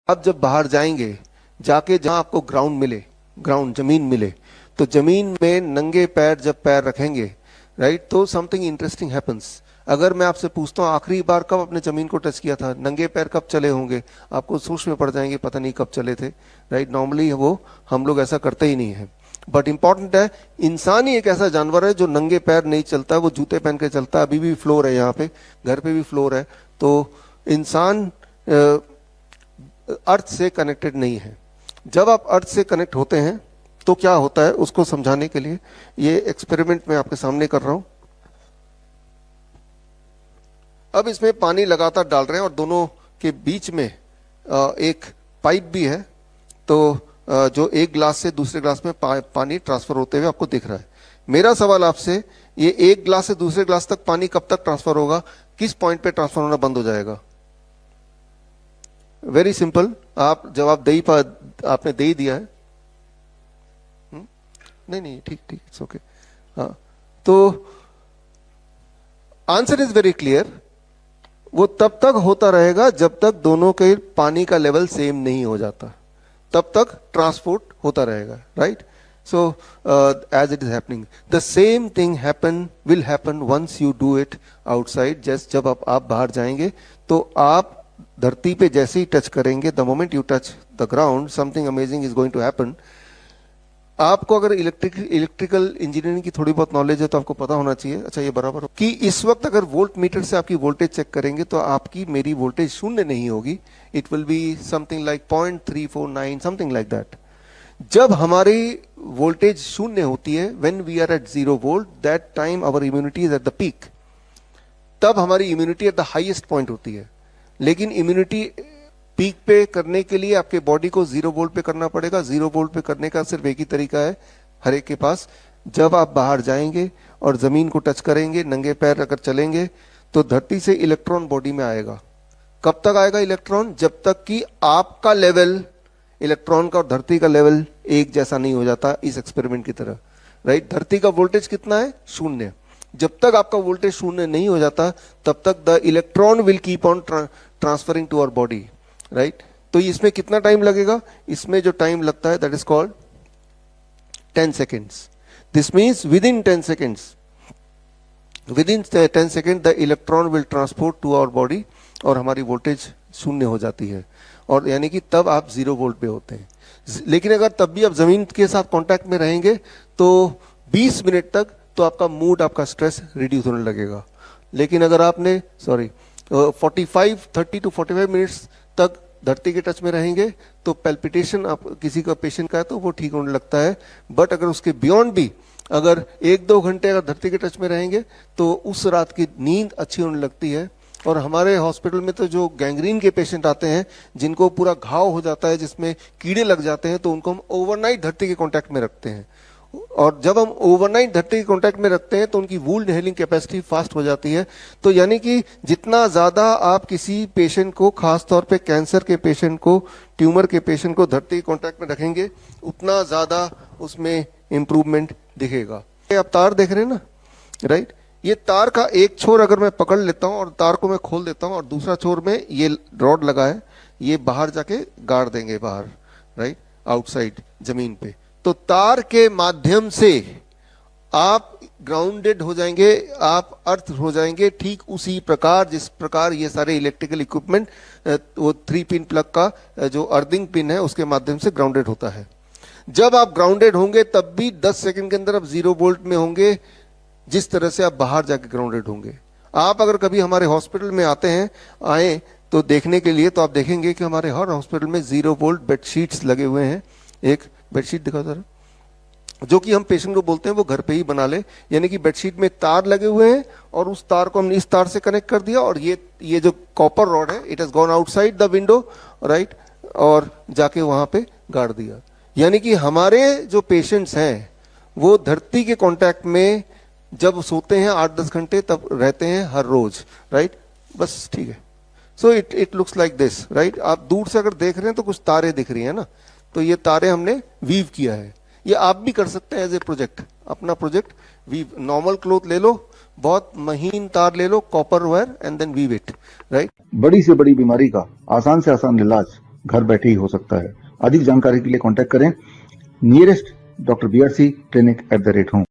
आप जब बाहर जाएंगे, जाके जहां आपको ग्राउंड मिले, ग्राउंड जमीन मिले, तो जमीन में नंगे पैर जब पैर रखेंगे, राइट, तो समथिंग इंटरेस्टिंग हैपन्स। अगर मैं आपसे पूछता हूँ आखिरी बार कब अपने जमीन को टच किया था, नंगे पैर कब चले होंगे, आपको सोच में पड़ जाएंगे पता नहीं कब चले थे, राइट। नॉर्मली वो हम लोग ऐसा करते ही नहीं है। बट इंपॉर्टेंट है, इंसान ही एक ऐसा जानवर है जो नंगे पैर नहीं चलता, वो जूते पहन के चलता है। अभी भी फ्लोर है यहाँ पे, घर पे भी फ्लोर है। तो इंसान अर्थ से कनेक्टेड नहीं है। जब आप अर्थ से कनेक्ट होते हैं तो क्या होता है, उसको समझाने के लिए ये एक्सपेरिमेंट मैं आपके सामने कर रहा हूं। अब इसमें पानी लगातार डाल रहे हैं और दोनों के बीच में एक पाइप भी है। तो जो एक ग्लास से दूसरे ग्लास में पानी ट्रांसफर होते हुए आपको दिख रहा है। मेरा सवाल आपसे, ये एक ग्लास से दूसरे ग्लास तक पानी कब तक ट्रांसफर होगा, किस पॉइंट पे ट्रांसफर होना बंद हो जाएगा? वेरी सिंपल, आप जवाब आपने दे ही दिया है। नहीं नहीं, ठीक ठीक, इट्स ओके। हाँ, तो आंसर इज वेरी क्लियर। वो तब तक होता रहेगा जब तक दोनों के पानी का लेवल सेम नहीं हो जाता, तब तक ट्रांसपोर्ट होता रहेगा, right. So as it is happening, the same thing will happen once you do it outside. Just जब आप बाहर जाएंगे तो आप धरती पे जैसे ही टच करेंगे, the moment you touch the ground, something amazing is going to happen. आपको अगर इलेक्ट्रिकल इंजीनियरिंग की थोड़ी बहुत नॉलेज है तो आपको पता होना चाहिए, अच्छा ये बराबर हो कि इस वक्त अगर वोल्ट मीटर से आपकी वोल्टेज चेक करेंगे तो आपकी मेरी वोल्टेज शून्य नहीं होगी। It will be something like 0.349, something like that. जब हमारी वोल्टेज शून्य होती है, when we are at 0 volt, that time our immunity is at the peak. तब हमारी immunity at the highest point होती है। लेकिन इम्यूनिटी पीक पे करने के लिए आपके बॉडी को 0 वोल्ट पे करना पड़ेगा। 0 वोल्ट पे करने का सिर्फ एक ही तरीका है हर एक के पास, जब आप बाहर जाएंगे और जमीन को टच करेंगे, नंगे पैर अगर चलेंगे, तो धरती से इलेक्ट्रॉन बॉडी में आएगा। कब तक आएगा इलेक्ट्रॉन? जब तक कि आपका लेवल इलेक्ट्रॉन का और धरती का लेवल एक जैसा नहीं हो जाता, इस एक्सपेरिमेंट की तरह, राइट। धरती का वोल्टेज कितना है? 0। जब तक आपका वोल्टेज 0 नहीं हो जाता तब तक the electron will keep on transferring to our body, right. तो इसमें कितना टाइम लगेगा? इसमें जो टाइम लगता है that is called 10 seconds. This means within 10 seconds, within 10 second the electron will transport to our body और हमारी वोल्टेज 0 हो जाती है। और यानी कि तब आप 0 वोल्ट पे होते हैं। लेकिन अगर तब भी आप जमीन के साथ कांटेक्ट में रहेंगे तो 20 मिनट तक तो आपका मूड, आपका स्ट्रेस रिड्यूस होने लगेगा। लेकिन अगर आपने 30 to 45 मिनट्स तक धरती के टच में रहेंगे तो पैल्पिटेशन आप किसी का पेशेंट का है तो वो ठीक होने लगता है। बट अगर उसके बियॉन्ड भी अगर 1-2 घंटे अगर धरती के टच में रहेंगे तो उस रात की नींद अच्छी होने लगती है। और हमारे हॉस्पिटल में तो जो गैंग्रीन के पेशेंट आते हैं, जिनको पूरा घाव हो जाता है, जिसमें कीड़े लग जाते हैं, तो उनको हम ओवरनाइट धरती के कांटेक्ट में रखते हैं। और जब हम ओवरनाइट धरती के कांटेक्ट में रखते हैं तो उनकी वुंड हीलिंग कैपेसिटी फास्ट हो जाती है। तो यानी कि जितना ज्यादा आप किसी पेशेंट को, खास तौर पे कैंसर के पेशेंट को, ट्यूमर के पेशेंट को धरती के कांटेक्ट में रखेंगे, उतना ज्यादा उसमें इंप्रूवमेंट दिखेगा। आप तार देख रहे हैं ना, राइट। ये तार का एक छोर अगर मैं पकड़ लेता हूं और तार को मैं खोल देता हूं और दूसरा छोर में ये रॉड लगा है, ये बाहर जाके गाड़ देंगे बाहर, राइट, आउटसाइड जमीन पे। तो तार के माध्यम से आप ग्राउंडेड हो जाएंगे, आप अर्थ हो जाएंगे, ठीक उसी प्रकार जिस प्रकार ये सारे इलेक्ट्रिकल इक्विपमेंट, वो 3 पिन प्लग का जो अर्थिंग पिन है उसके माध्यम से ग्राउंडेड होता है। जब आप ग्राउंडेड होंगे तब भी 10 सेकंड के अंदर आप 0 वोल्ट में होंगे, जिस तरह से आप बाहर जाके ग्राउंडेड होंगे। आप अगर कभी हमारे हॉस्पिटल में आए तो देखने के लिए, तो आप देखेंगे कि हमारे हर हॉस्पिटल में 0 वोल्ट बेडशीट्स लगे हुए हैं। एक बेडशीट दिखाओ जरा, जो कि हम पेशेंट को बोलते हैं वो घर पे ही बना ले। यानी कि बेडशीट में तार लगे हुए हैं और उस तार को हमने इस तार से कनेक्ट कर दिया और ये जो कॉपर रॉड है, it has gone outside the window, right, और जाके वहां पे गाड़ दिया। यानी कि हमारे जो पेशेंट्स हैं वो धरती के कांटेक्ट में जब सोते हैं 8-10 घंटे तब रहते हैं हर रोज, राइट। बस ठीक है। So it looks like this, right. आप दूर से अगर देख रहे हैं तो कुछ तारे दिख रही है ना, तो ये तारे हमने वीव किया है। ये आप भी कर सकते हैं एज ए प्रोजेक्ट, अपना प्रोजेक्ट वीव। नॉर्मल क्लोथ ले लो, बहुत महीन तार ले लो, copper wire, and then weave it, right. बड़ी से बड़ी बीमारी का आसान से आसान इलाज घर बैठे ही हो सकता है। अधिक जानकारी के लिए कॉन्टैक्ट करें नियरेस्ट डॉक्टर BRC clinic@home।